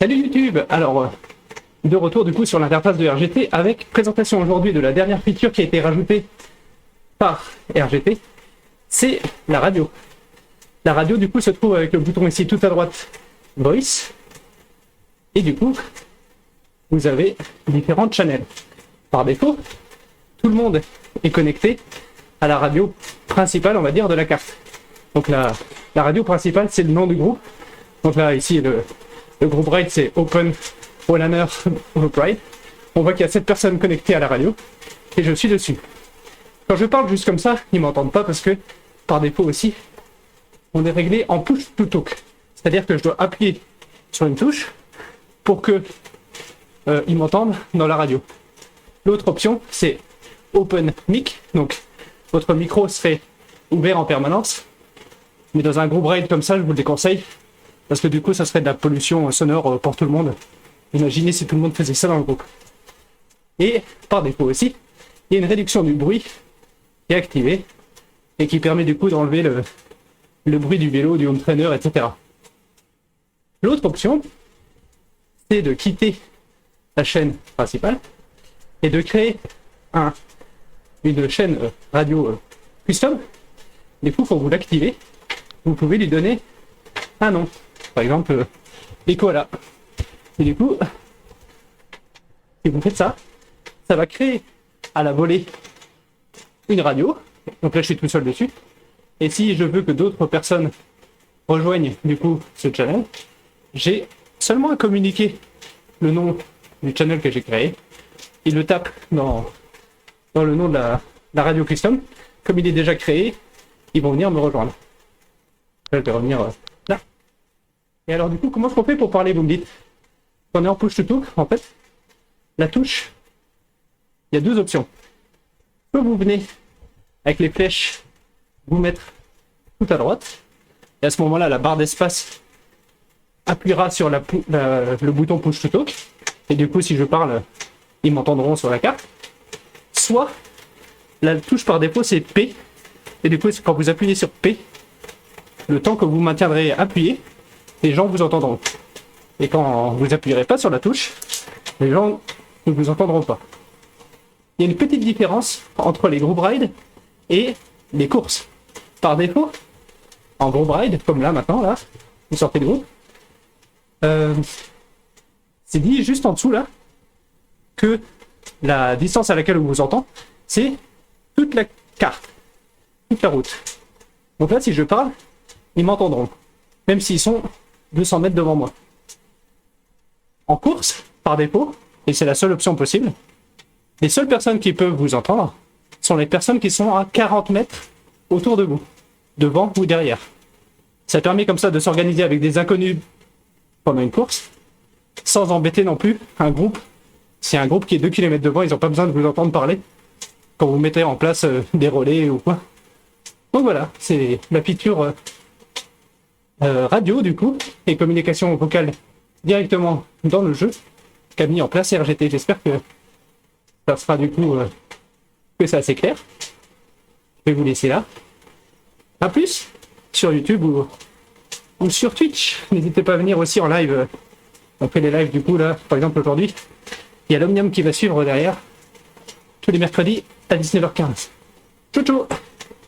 Salut YouTube. Alors, de retour du coup sur l'interface de RGT avec présentation aujourd'hui de la dernière feature qui a été rajoutée par RGT, c'est la radio. La radio du coup se trouve avec le bouton ici tout à droite, Voice, et du coup, vous avez différentes channels. Par défaut, tout le monde est connecté à la radio principale, on va dire, de la carte. Donc la radio principale, c'est le nom du groupe. Donc là, ici, le groupe RAID, c'est Open Runner Group RAID. On voit qu'il y a 7 personnes connectées à la radio, et je suis dessus. Quand je parle juste comme ça, ils ne m'entendent pas parce que, par défaut aussi, on est réglé en push to talk. C'est-à-dire que je dois appuyer sur une touche pour que ils m'entendent dans la radio. L'autre option, c'est Open Mic. Donc, votre micro serait ouvert en permanence. Mais dans un groupe RAID comme ça, je vous le déconseille. Parce que du coup, ça serait de la pollution sonore pour tout le monde. Imaginez si tout le monde faisait ça dans le groupe. Et, par défaut aussi, il y a une réduction du bruit qui est activée et qui permet du coup d'enlever le bruit du vélo, du home trainer, etc. L'autre option, c'est de quitter la chaîne principale et de créer une chaîne radio custom. Du coup, quand vous l'activez, vous pouvez lui donner un nom. Par exemple, Ecola. Et du coup, si vous faites ça, ça va créer à la volée une radio. Donc là, je suis tout seul dessus. Et si je veux que d'autres personnes rejoignent du coup ce channel, j'ai seulement à communiquer le nom du channel que j'ai créé. Il le tape dans le nom de la radio custom. Comme il est déjà créé, ils vont venir me rejoindre. Là, je vais revenir là. Et alors du coup, comment est-ce qu'on fait pour parler, vous me dites? Quand on est en push to talk, en fait, la touche, il y a deux options. Soit vous venez avec les flèches vous mettre tout à droite, et à ce moment-là, la barre d'espace appuiera sur le bouton push to talk, et du coup, si je parle, ils m'entendront sur la carte. Soit, la touche par défaut, c'est P, et du coup, quand vous appuyez sur P, le temps que vous maintiendrez appuyé, les gens vous entendront. Et quand vous n'appuierez pas sur la touche, les gens ne vous entendront pas. Il y a une petite différence entre les groupes RAID et les courses. Par défaut, en groupe RAID, comme là maintenant, là, vous sortez de groupe, c'est dit juste en dessous là que la distance à laquelle on vous entend, c'est toute la carte, toute la route. Donc là, si je parle, ils m'entendront, même s'ils sont 200 mètres devant moi. En course, par défaut, et c'est la seule option possible, les seules personnes qui peuvent vous entendre sont les personnes qui sont à 40 mètres autour de vous, devant ou derrière. Ça permet comme ça de s'organiser avec des inconnus pendant une course, sans embêter non plus un groupe. Si un groupe qui est 2 km devant, ils n'ont pas besoin de vous entendre parler quand vous mettez en place des relais ou quoi. Donc voilà, c'est la feature radio du coup, et communication vocale directement dans le jeu qu'a mis en place RGT. J'espère que ça sera du coup que c'est assez clair. Je vais vous laisser là. A plus sur YouTube ou sur Twitch. N'hésitez pas à venir aussi en live. On fait les lives du coup là, par exemple aujourd'hui. Il y a l'Omnium qui va suivre derrière tous les mercredis à 19h15. Ciao ciao.